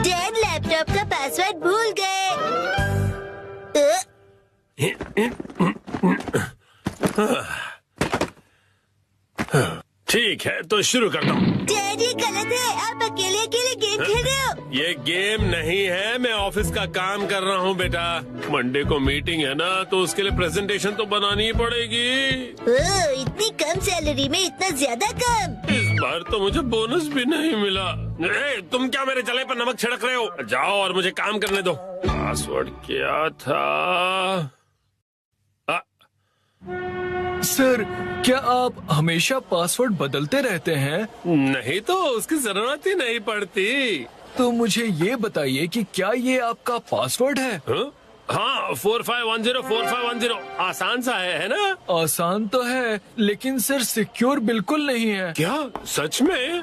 Dad laptop का password भूल गए। ठीक है तो शुरू करता हूँ। डैड ये गलत है, आप अकेले अकेले गेम खेल रहे हो। ये गेम नहीं है, मैं ऑफिस का काम कर रहा हूँ बेटा। मंडे को मीटिंग है ना, तो उसके लिए प्रेजेंटेशन तो बनानी ही पड़ेगी। इतनी कम सैलरी में इतना ज्यादा काम। इस बार तो मुझे बोनस भी नहीं मिला। तुम क्या मेरे जले पर नमक छिड़क रहे हो? जाओ और मुझे काम करने दो। पासवर्ड क्या था? सर, क्या आप हमेशा पासवर्ड बदलते रहते हैं? नहीं तो उसकी जरूरत ही नहीं पड़ती। तो मुझे ये बताइए कि क्या ये आपका पासवर्ड है? हाँ 45104510 आसान सा है ना? आसान तो है, लेकिन सर सिक्योर बिल्कुल नहीं है। क्या सच में?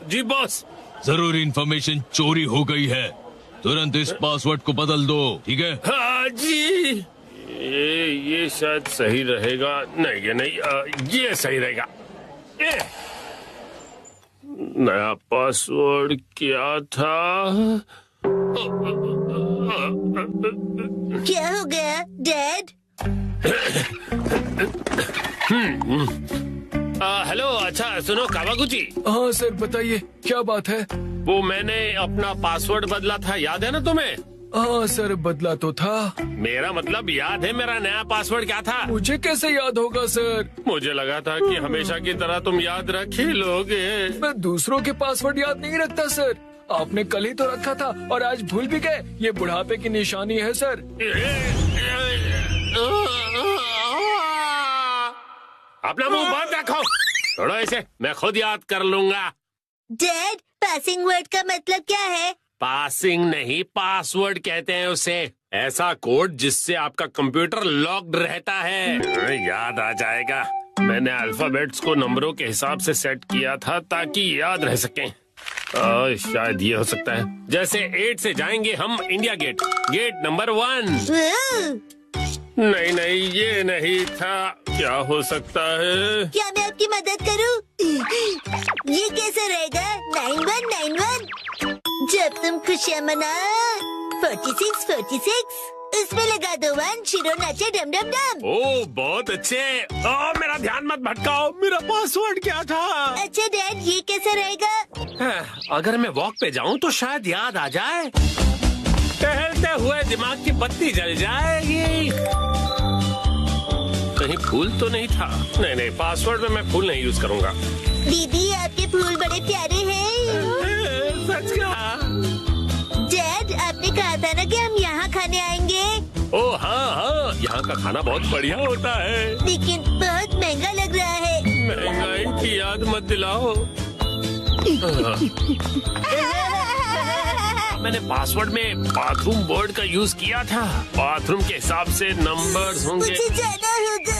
जी बॉस। जरूरी इंफॉर्मेशन चोरी हो गई है, तुरंत इस पासवर्ड को बदल दो, ठीक है? हाँ जी। ये शायद सही रहेगा। नहीं ये नहीं, ये सही रहेगा। नया पासवर्ड क्या था? क्या हो गया डैड? हेलो, अच्छा सुनो कावागुची। हाँ सर, बताइए क्या बात है? वो मैंने अपना पासवर्ड बदला था, याद है ना तुम्हें? हाँ सर, बदला तो था। मेरा मतलब याद है मेरा नया पासवर्ड क्या था? मुझे कैसे याद होगा सर? मुझे लगा था कि हमेशा की तरह तुम याद रख ही लोगे। मैं दूसरों के पासवर्ड याद नहीं रखता सर। आपने कल ही तो रखा था और आज भूल भी गए। ये बुढ़ापे की निशानी है सर। अपना मुंह बंद रखो। छोड़ो इसे, मैं खुद याद कर लूंगा। डैड, पासिंग वर्ड का मतलब क्या है? पासिंग नहीं, पासवर्ड कहते हैं उसे। ऐसा कोड जिससे आपका कंप्यूटर लॉक्ड रहता है। याद आ जाएगा। मैंने अल्फाबेट्स को नंबरों के हिसाब से सेट किया था ताकि याद रह सकें। शायद ये हो सकता है। जैसे 8 से जाएंगे हम इंडिया गेट, गेट नंबर 1। नहीं नहीं, ये नहीं था। क्या हो सकता है? क्या मैं आपकी मदद करूं? ये कैसे रहेगा? 9191। जब तुम खुशियाँ मना 46 इसमें लगा दो 1, शिरो नाचे डम डम डम। ओह बहुत अच्छे। मेरा ध्यान मत भटकाओ, मेरा पासवर्ड क्या था? अच्छा डैड, ये कैसे रहेगा? अगर मैं वॉक पे जाऊं तो शायद याद आ जाए। टहलते हुए दिमाग की बत्ती जल जाएगी। कहीं फूल तो नहीं था? नहीं नहीं, पासवर्ड में मैं फूल नहीं यूज करूंगा। दीदी, आपके फूल बड़े प्यारे हैं। सच कहा। डैड, आपने कहा था ना कि हम यहाँ खाने आएंगे। ओह हाँ हाँ, यहाँ का खाना बहुत बढ़िया होता है, लेकिन बहुत महंगा लग रहा है। महंगाई की याद मत दिलाओ। मैंने पासवर्ड में बाथरूम वर्ड का यूज किया था। बाथरूम के हिसाब से नंबर्स होंगे। मुझे जाना होगा।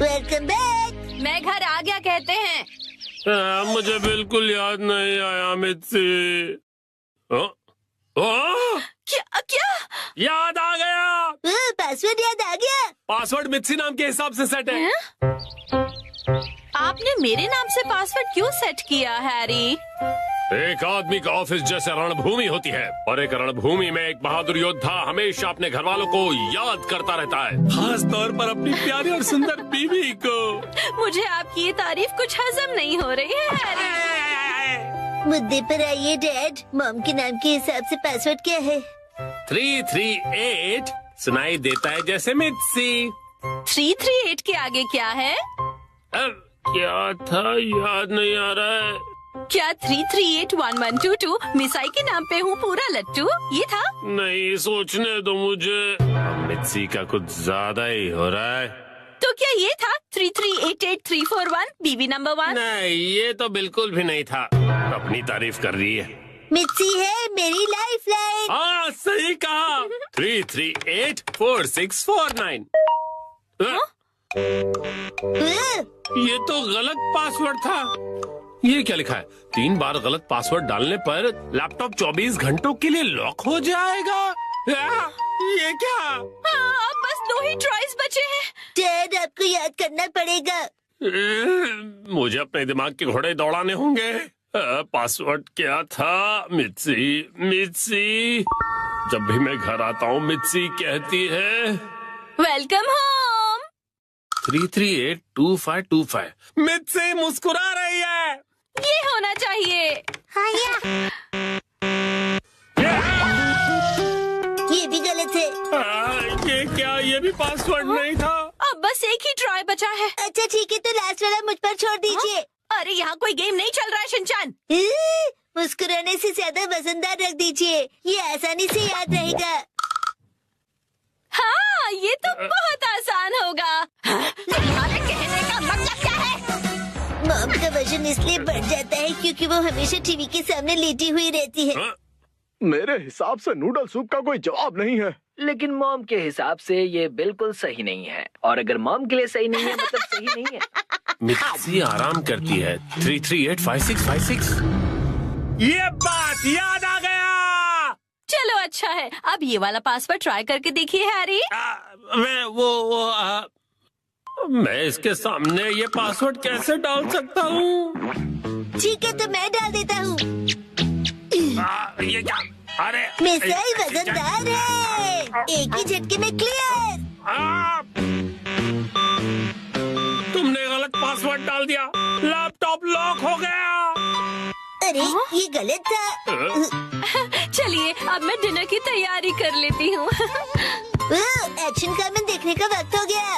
Welcome back. मैं घर आ गया कहते हैं। मुझे बिल्कुल याद नहीं आया मित्सी। क्या क्या? याद आ गया। पासवर्ड याद आ गया। पासवर्ड मित्सी नाम के हिसाब से सेट है। आपने मेरे नाम से पासवर्ड क्यों सेट किया हैरी? एक आदमी का ऑफिस जैसे रणभूमि होती है, और एक रणभूमि में एक बहादुर योद्धा हमेशा अपने घर वालों को याद करता रहता है, खास तौर पर अपनी प्यारी और सुंदर बीवी को। मुझे आपकी ये तारीफ कुछ हजम नहीं हो रही है हैरी। मुद्दे पर आइए डैड। मॉम के नाम के हिसाब से पासवर्ड क्या है? 338 सुनाई देता है जैसे मित्सी। 338 के आगे क्या है? क्या था, याद नहीं आ रहा है। क्या 3381122 मिसाई के नाम पे हूँ पूरा लट्टू, ये था? नहीं, सोचने दो मुझे। मित्सी का कुछ ज्यादा ही हो रहा है। तो क्या ये था 3388341 बीबी नंबर 1? नहीं, ये तो बिल्कुल भी नहीं था। अपनी तारीफ कर रही है। मिर्ची है मेरी लाइफ लाइन। हाँ सही कहा। 3384649। ये तो गलत पासवर्ड था। ये क्या लिखा है? 3 बार गलत पासवर्ड डालने पर लैपटॉप 24 घंटों के लिए लॉक हो जाएगा। ये क्या? अब बस 2 ही ट्राइज बचे हैं। डैड, आपको याद करना पड़ेगा। मुझे अपने दिमाग के घोड़े दौड़ाने होंगे। पासवर्ड क्या था? मित्सी मित्सी, जब भी मैं घर आता हूँ मित्सी कहती है वेलकम होम। 3382525। मित्सी मुस्कुरा रही है। ये होना चाहिए। हाँ ये भी गलत है। ये क्या? ये भी पासवर्ड नहीं था। अब बस एक ही ट्राई बचा है। अच्छा ठीक है, तो लास्ट वाला मुझ पर छोड़ दीजिए। अरे यहाँ कोई गेम नहीं चल रहा है शिनचान। मुस्कुराने से ज्यादा वजनदार रख दीजिए, ये आसानी से याद रहेगा। हाँ, ये तो बहुत आसान होगा। तुम्हारे कहने का मतलब क्या है? मॉम का वजन इसलिए बढ़ जाता है क्योंकि वो हमेशा टीवी के सामने लेटी हुई रहती है। मेरे हिसाब से नूडल सूप का कोई जवाब नहीं है। लेकिन मॉम के हिसाब से ये बिल्कुल सही नहीं है, और अगर मॉम के लिए सही नहीं है मतलब सही नहीं है। मित्सी आराम करती है। 3385656। ये बात याद आ गया। चलो अच्छा है, अब ये वाला पासवर्ड ट्राई करके देखिए हैरी। मैं इसके सामने ये पासवर्ड कैसे डाल सकता हूँ? ठीक है, तो मैं डाल देता हूँ। ये क्या? अरे मिसाइल वजनदार है, एक ही झटके में क्लियर। तुमने गलत पासवर्ड डाल दिया। लैपटॉप लॉक हो गया। अरे ये गलत था। चलिए अब मैं डिनर की तैयारी कर लेती हूँ। एक्शन कामन देखने का वक्त हो गया।